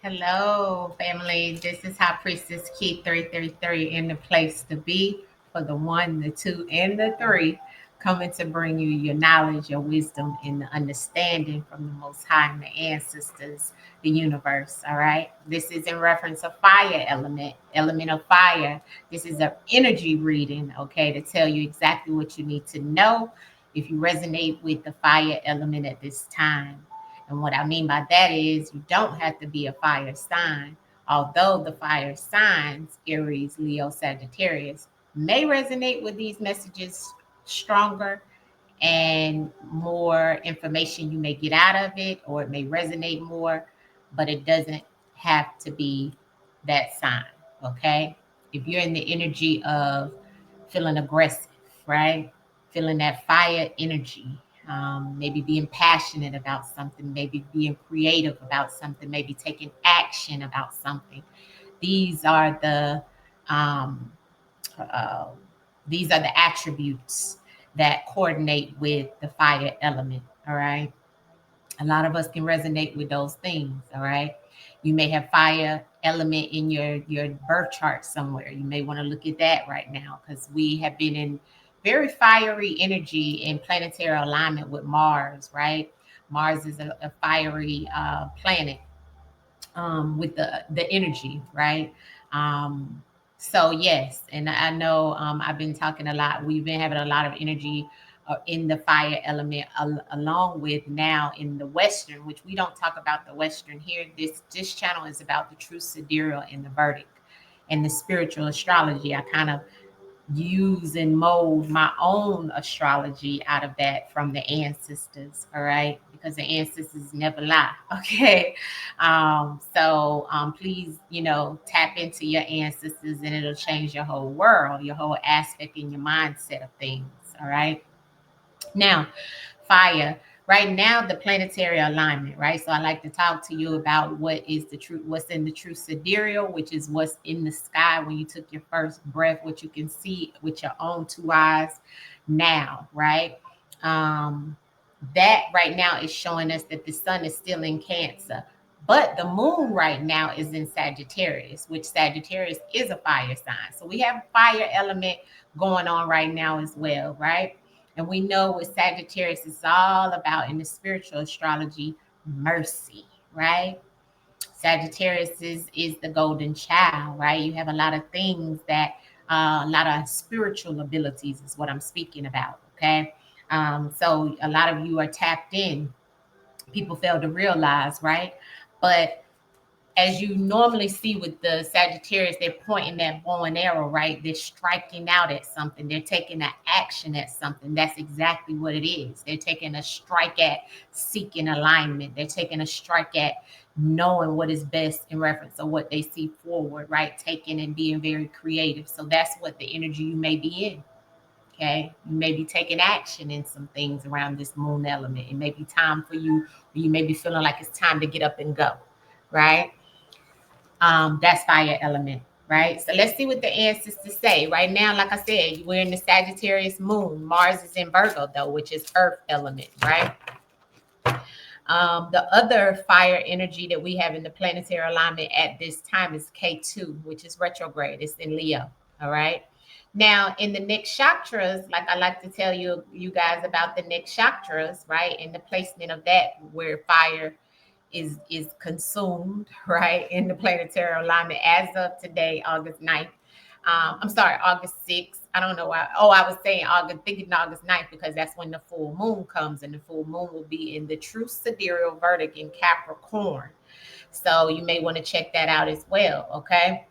Hello, family. This is High Priestess Key 333 in the place to be for the one, the two, and the three, coming to bring you your knowledge, your wisdom, and the understanding from the Most High and the ancestors, the universe. All right. This is in reference of fire element of fire. This is an energy reading, okay, to tell you exactly what you need to know if you resonate with the fire element at this time. And what I mean by that is you don't have to be a fire sign, although the fire signs, Aries, Leo, Sagittarius, may resonate with these messages stronger and more information you may get out of it, or it may resonate more, but it doesn't have to be that sign. Okay. If you're in the energy of feeling aggressive, right? Feeling that fire energy, maybe being passionate about something, maybe being creative about something, maybe taking action about something. These are the um, uh, these are the attributes that coordinate with the fire element. All right. A lot of us can resonate with those things. All right. You may have fire element in your birth chart somewhere. You may want to look at that right now because we have been in very fiery energy in planetary alignment with Mars. Right. Mars is a fiery planet with the energy, right? Um, so yes, and I know I've been talking a lot. We've been having a lot of energy in the fire element, along with now in the Western, which we don't talk about the Western here. This channel is about the true sidereal and the verdict and the spiritual astrology. I kind of use and mold my own astrology out of that from the ancestors. All right, because the ancestors never lie. Okay. So please, tap into your ancestors and it'll change your whole world, your whole aspect in your mindset of things. All right. Now, fire. Right now, the planetary alignment, right? So I like to talk to you about what is the true, what's in the true sidereal, which is what's in the sky when you took your first breath, what you can see with your own two eyes now, right? Um, that right now is showing us that the sun is still in Cancer. But the moon right now is in Sagittarius, which Sagittarius is a fire sign. So we have fire element going on right now as well, right? And we know what Sagittarius is all about in the spiritual astrology, mercy, right? Sagittarius is the golden child, right? You have a lot of things that, a lot of spiritual abilities is what I'm speaking about, okay? So a lot of you are tapped in. People fail to realize, right? But as you normally see with the Sagittarius, they're pointing that bow and arrow, right? They're striking out at something. They're taking an action at something. That's exactly what it is. They're taking a strike at seeking alignment. They're taking a strike at knowing what is best in reference to what they see forward, right? Taking and being very creative. So that's what the energy you may be in. Okay. You may be taking action in some things around this moon element. It may be time for you, or you may be feeling like it's time to get up and go, right? That's fire element, right? So let's see what the ancestors say. Right now, like I said, we're in the Sagittarius moon. Mars is in Virgo, though, which is earth element, right? The other fire energy that we have in the planetary alignment at this time is K2, which is retrograde. It's in Leo, all right? Now, in the next chakras, like I like to tell you guys about the next chakras, right? And the placement of that where fire is consumed, right, in the planetary alignment as of today, August 9th. I'm sorry, August 6th. I don't know why. Oh, I was saying August, thinking August 9th because that's when the full moon comes, and the full moon will be in the true sidereal verdict in Capricorn. So you may want to check that out as well. Okay.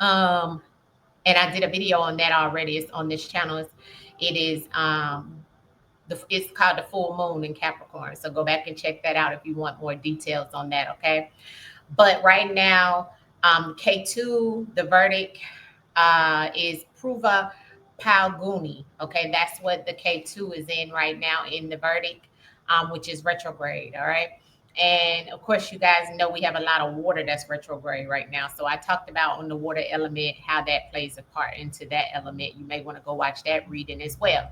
Um, and I did a video on that already. It's on this channel. It is it's called the full moon in Capricorn. So go back and check that out if you want more details on that. Okay. But right now, K2, the verdict is Pruva Palguni. Okay. That's what the K2 is in right now in the verdict, which is retrograde. All right. And of course, you guys know we have a lot of water that's retrograde right now. So I talked about on the water element, how that plays a part into that element. You may want to go watch that reading as well.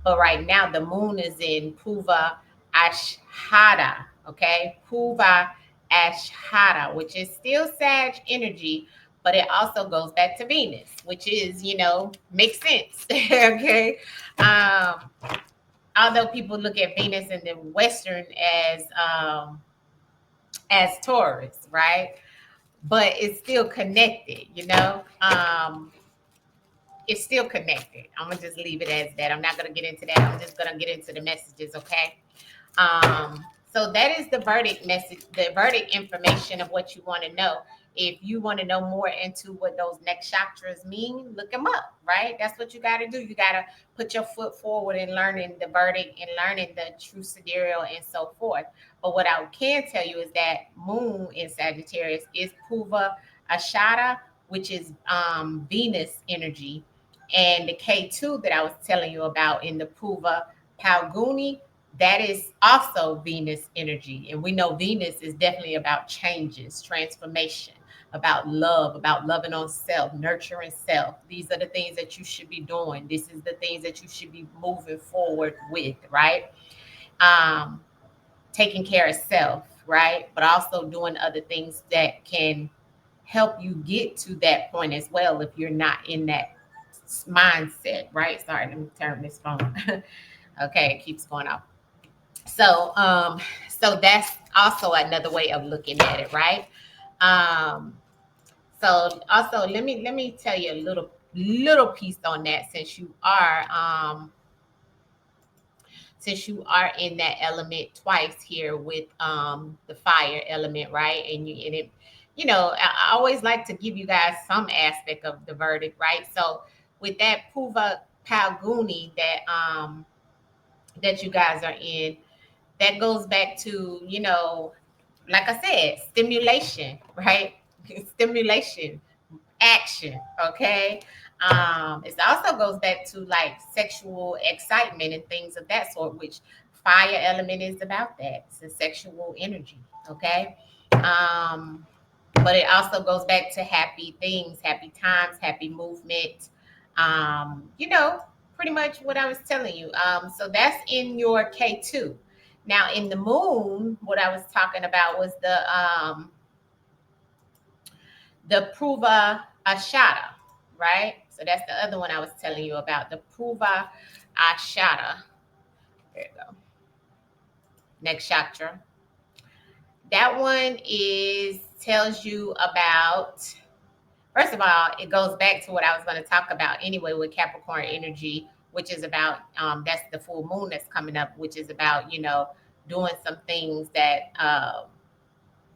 But right now, the moon is in Puva Ashada, okay? Puva Ashara, which is still Sag energy, but it also goes back to Venus, which is, makes sense. Okay. Um, Although people look at Venus in the Western as Taurus, right? But it's still connected, it's still connected. I'm gonna just leave it as that. I'm not gonna get into that. I'm just gonna get into the messages, okay? So that is the verdict message, the verdict information of what you want to know. If you want to know more into what those nakshatras mean, look them up, right? That's what you got to do. You got to put your foot forward in learning the verdict and learning the true sidereal and so forth. But what I can tell you is that moon in Sagittarius is Puva Ashara, which is Venus energy. And the K2 that I was telling you about in the Puva Palguni, that is also Venus energy. And we know Venus is definitely about changes, transformation, about love, about loving on self, nurturing self. These are the things that you should be doing. This is the things that you should be moving forward with, right? Taking care of self, right? But also doing other things that can help you get to that point as well if you're not in that mindset, right? Sorry, let me turn this phone. Okay, it keeps going off. So that's also another way of looking at it, right? Um, so also let me tell you a little piece on that, since you are in that element twice here with the fire element, right? And it, I always like to give you guys some aspect of the verdict, right? So with that Puva Palguni that you guys are in, that goes back to, like I said, stimulation, right? Stimulation, action, okay? It also goes back to like sexual excitement and things of that sort, which fire element is about that. It's a sexual energy, okay? Um, but it also goes back to happy things, happy times, happy movement. Pretty much what I was telling you. So that's in your K2. Now in the moon, what I was talking about was the Pruva Ashada, right? So that's the other one I was telling you about, the Pruva Ashada. There you go. Next chakra. That one tells you about, first of all, it goes back to what I was going to talk about anyway with Capricorn energy, which is about, that's the full moon that's coming up, which is about, doing some things that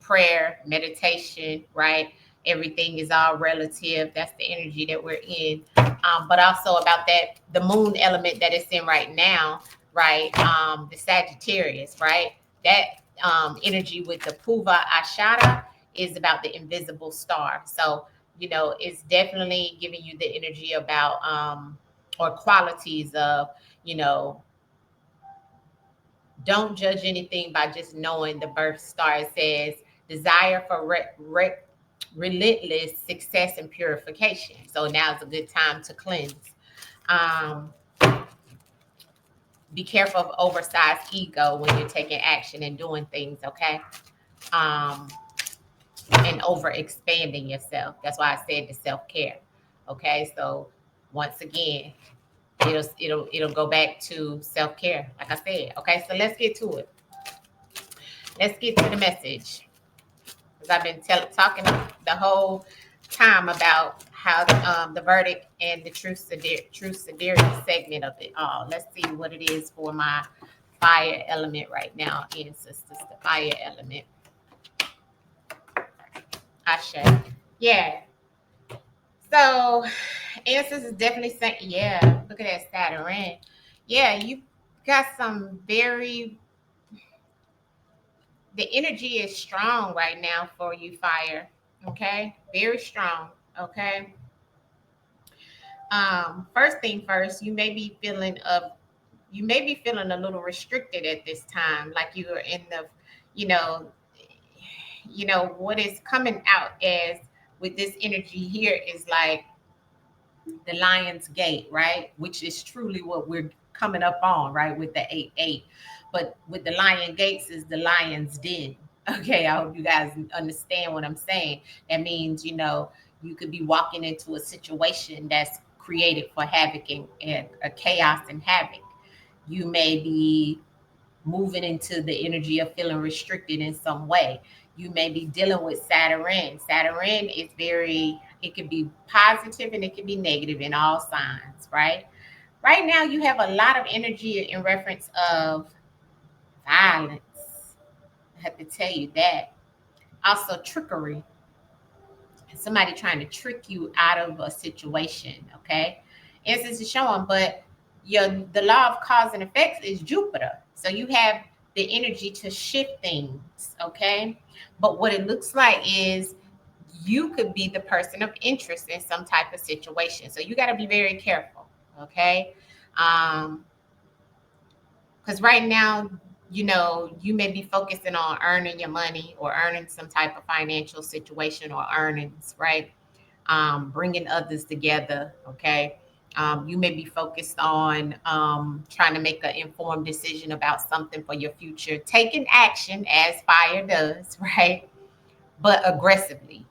prayer, meditation, right? Everything is all relative. That's the energy that we're in. But also about that, the moon element that it's in right now, right? The Sagittarius, right? That energy with the Puva Ashara is about the invisible star. So, it's definitely giving you the energy about, or qualities of, don't judge anything by just knowing the birth star. It says desire for relentless success and purification. So now is a good time to cleanse. Um, be careful of oversized ego when you're taking action and doing things, okay? And over expanding yourself. That's why I said the self-care. Okay, so once again, it'll go back to self-care, like I said. Okay, so let's get to it. Let's get to the message. Because I've been talking the whole time about how the verdict and the true sidereal segment of it all. Let's see what it is for my fire element right now, ancestors. The fire element. Ashe. Yeah. So ancestors is definitely saying, yeah, look at that Saturn. Yeah, you got some very, the energy is strong right now for you, fire. Okay, very strong. Okay. First thing first, you may be feeling a little restricted at this time, like you are in the, you know, what is coming out as with this energy here is like the Lion's Gate, right? Which is truly what we're coming up on, right? With the 8-8. But with the Lion Gates is the Lion's Den. Okay, I hope you guys understand what I'm saying. That means, you could be walking into a situation that's created for havoc and chaos and havoc. You may be moving into the energy of feeling restricted in some way. You may be dealing with Saturn. Saturn is it can be positive and it can be negative in all signs, right? Right now, you have a lot of energy in reference of violence. I have to tell you that. Also, trickery. Somebody trying to trick you out of a situation, okay? Instance is showing, but the law of cause and effects is Jupiter. So you have the energy to shift things, okay? But what it looks like is you could be the person of interest in some type of situation. So you got to be very careful, okay? Because right now, you may be focusing on earning your money or earning some type of financial situation or earnings, right? Bringing others together, okay? You may be focused on trying to make an informed decision about something for your future, taking action as fire does, right? But aggressively,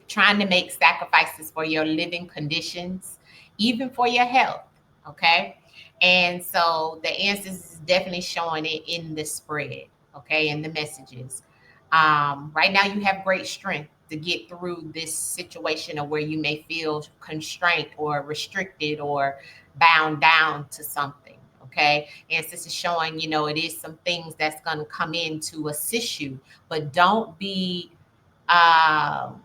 trying to make sacrifices for your living conditions, even for your health. Okay. And so the answers is definitely showing it in the spread, okay, in the messages. Right now, you have great strength to get through this situation of where you may feel constrained or restricted or bound down to something. Okay. And this is showing, it is some things that's going to come in to assist you, but um,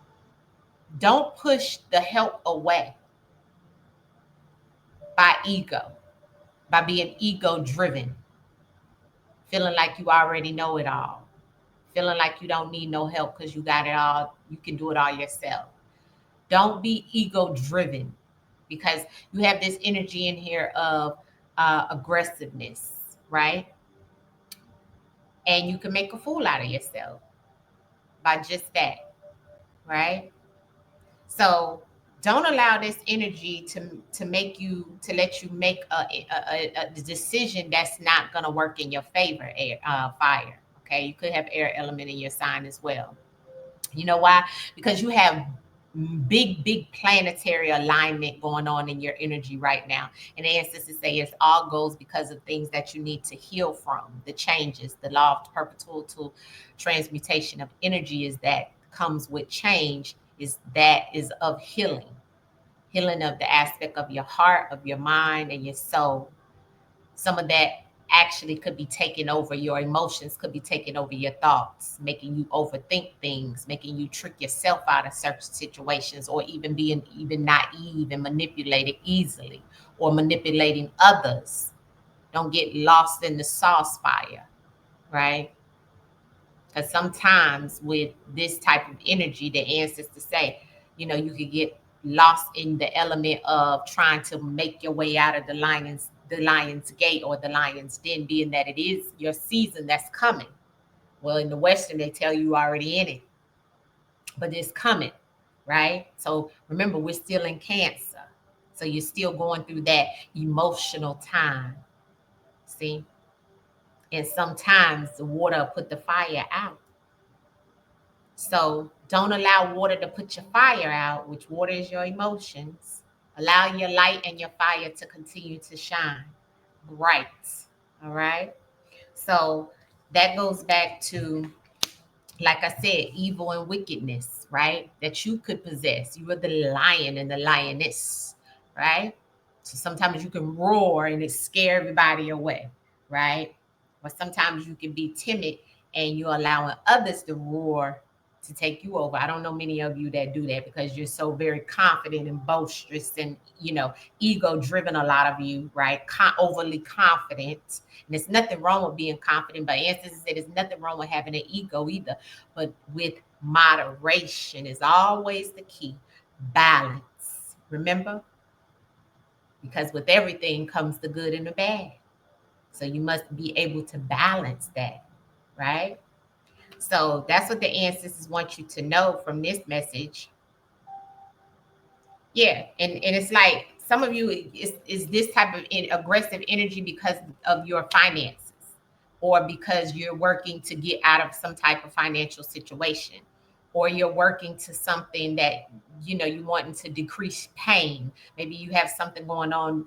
don't push the help away by ego, by being ego driven, feeling like you already know it all, feeling like you don't need no help because you got it all, you can do it all yourself. Don't be ego driven because you have this energy in here of aggressiveness, right? And you can make a fool out of yourself by just that, right? So don't allow this energy to let you make a decision that's not going to work in your favor. Fire. Okay, you could have air element in your sign as well. You know why? Because you have big planetary alignment going on in your energy right now. And the ancestors say it all goes because of things that you need to heal from, the changes, the law of perpetual transmutation of energy is that comes with change, is of healing of the aspect of your heart, of your mind, and your soul. Some of that actually could be taking over your emotions, could be taking over your thoughts, making you overthink things, making you trick yourself out of certain situations, or even being even naive and manipulated easily, or manipulating others. Don't get lost in the sauce fire, right? Because sometimes with this type of energy, the ancestors say, you could get lost in the element of trying to make your way out of the lion's gate or the lion's den, being that it is your season that's coming. Well, in the Western, they tell you already in it, but it's coming, right? So remember, we're still in Cancer. So you're still going through that emotional time. See? And sometimes the water put the fire out. So don't allow water to put your fire out, which water is your emotions. Allow your light and your fire to continue to shine bright. All right. So that goes back to, like I said, evil and wickedness, right? That you could possess. You are the lion and the lioness, right? So sometimes you can roar and it scare everybody away, right? Or sometimes you can be timid and you're allowing others to roar to take you over. I don't know many of you that do that because you're so very confident and boisterous and, ego driven, a lot of you, right? Overly confident. And there's nothing wrong with being confident, but instances that there's nothing wrong with having an ego either. But with moderation is always the key. Balance. Remember? Because with everything comes the good and the bad. So you must be able to balance that, right? So that's what the ancestors want you to know from this message. Yeah, and it's like some of you is this type of aggressive energy because of your finances. or because you're working to get out of some type of financial situation, or you're working to something that you wanting to decrease pain. Maybe you have something going on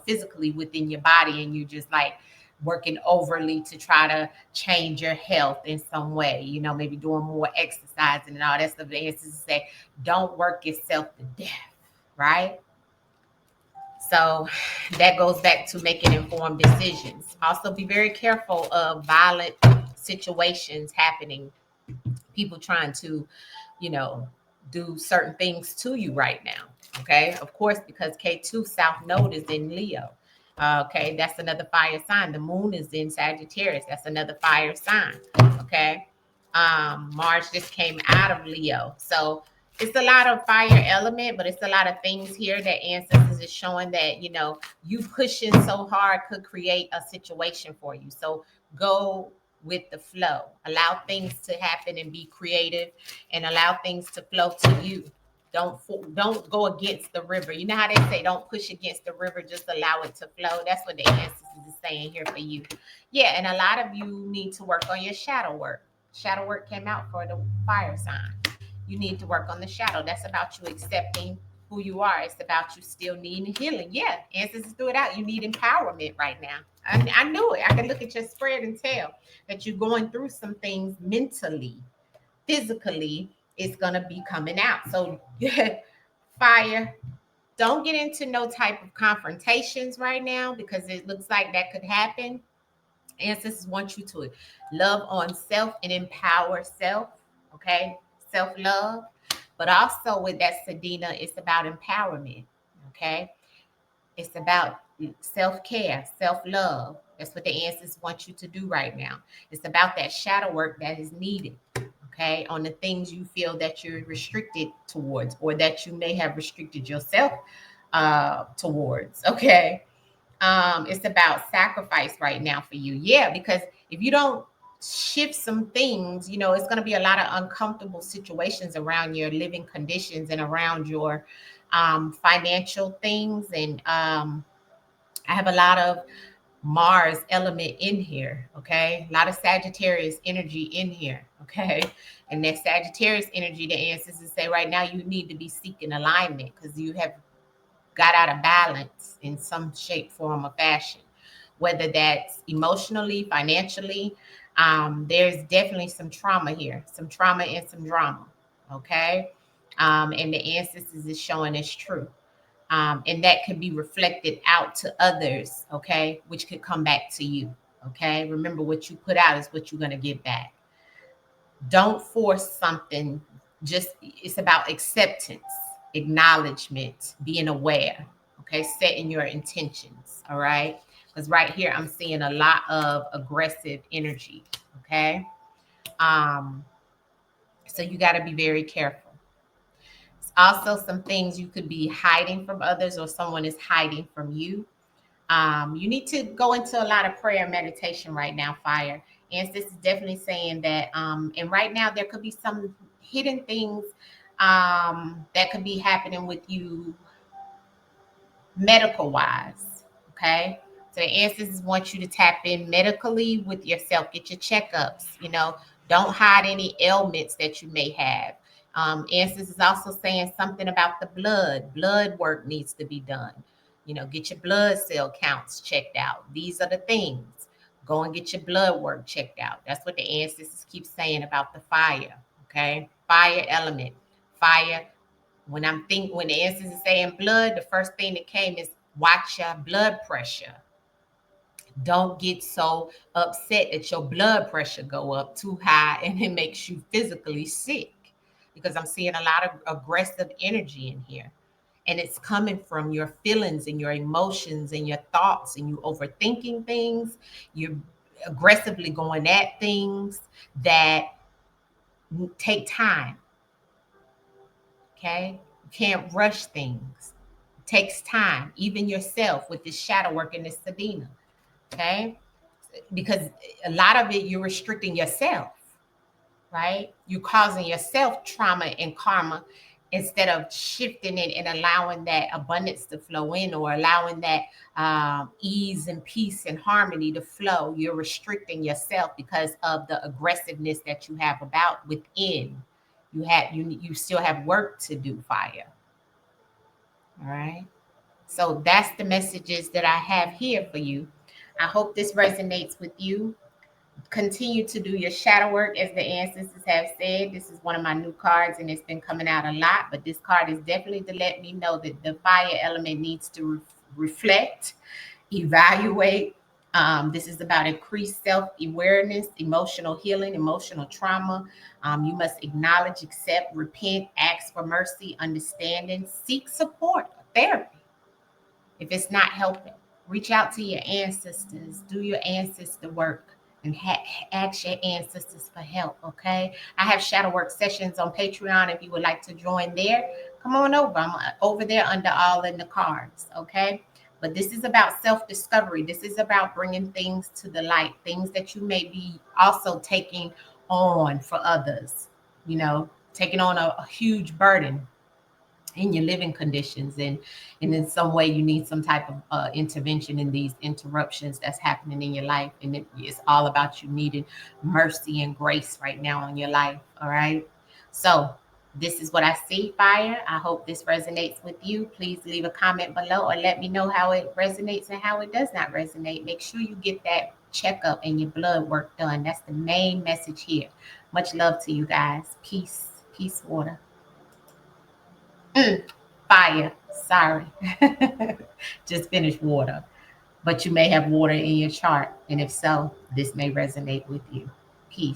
physically within your body, and you just like working overly to try to change your health in some way, maybe doing more exercising and all that stuff. The answer is to say, don't work yourself to death, right? So that goes back to making informed decisions. Also, be very careful of violent situations happening, people trying to, do certain things to you right now. Okay. Of course, because K2 South Node is in Leo. Okay. That's another fire sign. The moon is in Sagittarius. That's another fire sign. Okay. Mars just came out of Leo. So it's a lot of fire element, but it's a lot of things here that ancestors is showing that, you pushing so hard could create a situation for you. So go with the flow. Allow things to happen and be creative, and allow things to flow to you. Don't go against the river. You know how they say, don't push against the river, just allow it to flow. That's what the ancestors is saying here for you. Yeah, and a lot of you need to work on your shadow work. Shadow work came out for the fire sign. You need to work on the shadow. That's about you accepting who you are. It's about you still needing healing. Yeah, ancestors threw it out. You need empowerment right now. I knew it. I can look at your spread and tell that you're going through some things mentally, physically. It's going to be coming out. So fire, don't get into no type of confrontations right now, because it looks like that could happen. Ancestors want you to love on self and empower self. Okay, self-love. But also with that Sedina, it's about empowerment. Okay, it's about self-care, self-love. That's what the ancestors want you to do right now. It's about that shadow work that is needed. Okay, on the things you feel that you're restricted towards, or that you may have restricted yourself towards. Okay, it's about sacrifice right now for you. Yeah, because if you don't shift some things, it's going to be a lot of uncomfortable situations around your living conditions and around your financial things. And I have a lot of Mars element in here. Okay, a lot of Sagittarius energy in here. Okay, and that Sagittarius energy, the ancestors say right now you need to be seeking alignment, because you have got out of balance in some shape, form, or fashion, whether that's emotionally, financially. There's definitely some trauma here, some trauma and some drama. Okay. And the ancestors is showing it's true. And that could be reflected out to others. Okay. Which could come back to you. Okay. Remember, what you put out is what you're going to get back. Don't force something. Just, it's about acceptance, acknowledgement, being aware. Okay, setting your intentions. All right, because right here I'm seeing a lot of aggressive energy. Okay, so you got to be very careful. Also, some things you could be hiding from others, or someone is hiding from you. You need to go into a lot of prayer and meditation right now, fire. And this is definitely saying that, and right now there could be some hidden things that could be happening with you medical wise. Okay. So the ancestors want you to tap in medically with yourself, get your checkups, don't hide any ailments that you may have. Ancestors is also saying something about the blood work needs to be done. Get your blood cell counts checked out. These are the things. Go and get your blood work checked out. That's what the ancestors keep saying about the fire. Okay. Fire element. Fire. When the ancestors is saying blood, the first thing that came is watch your blood pressure. Don't get so upset that your blood pressure go up too high and it makes you physically sick, because I'm seeing a lot of aggressive energy in here. And it's coming from your feelings and your emotions and your thoughts, and you overthinking things. You're aggressively going at things that take time. Okay? You can't rush things. It takes time. Even yourself with this shadow work and this Sabina. Okay? Because a lot of it, you're restricting yourself, right? You're causing yourself trauma and karma instead of shifting it and allowing that abundance to flow in, or allowing that ease and peace and harmony to flow, you're restricting yourself because of the aggressiveness that you have about within. You still have work to do, fire. All right. So that's the messages that I have here for you. I hope this resonates with you. Continue to do your shadow work, as the ancestors have said. This is one of my new cards, and it's been coming out a lot, but this card is definitely to let me know that the fire element needs to reflect, evaluate. This is about increased self-awareness, emotional healing, emotional trauma. You must acknowledge, accept, repent, ask for mercy, understanding, seek support, therapy. If it's not helping, reach out to your ancestors, do your ancestor work, and ask your ancestors for help, okay? I have shadow work sessions on Patreon. If you would like to join there, come on over. I'm over there under all in the cards, okay? But this is about self-discovery. This is about bringing things to the light, things that you may be also taking on for others, you know, taking on a huge burden in your living conditions, and in some way you need some type of intervention in these interruptions that's happening in your life, and it's all about you needing mercy and grace right now in your life. All right, so this is what I see, fire. I hope this resonates with you. Please leave a comment below or let me know how it resonates and how it does not resonate. Make sure you get that checkup and your blood work done. That's the main message here. Much love to you guys. Peace, water. Fire. Sorry. Just finished water. But you may have water in your chart. And if so, this may resonate with you. Peace.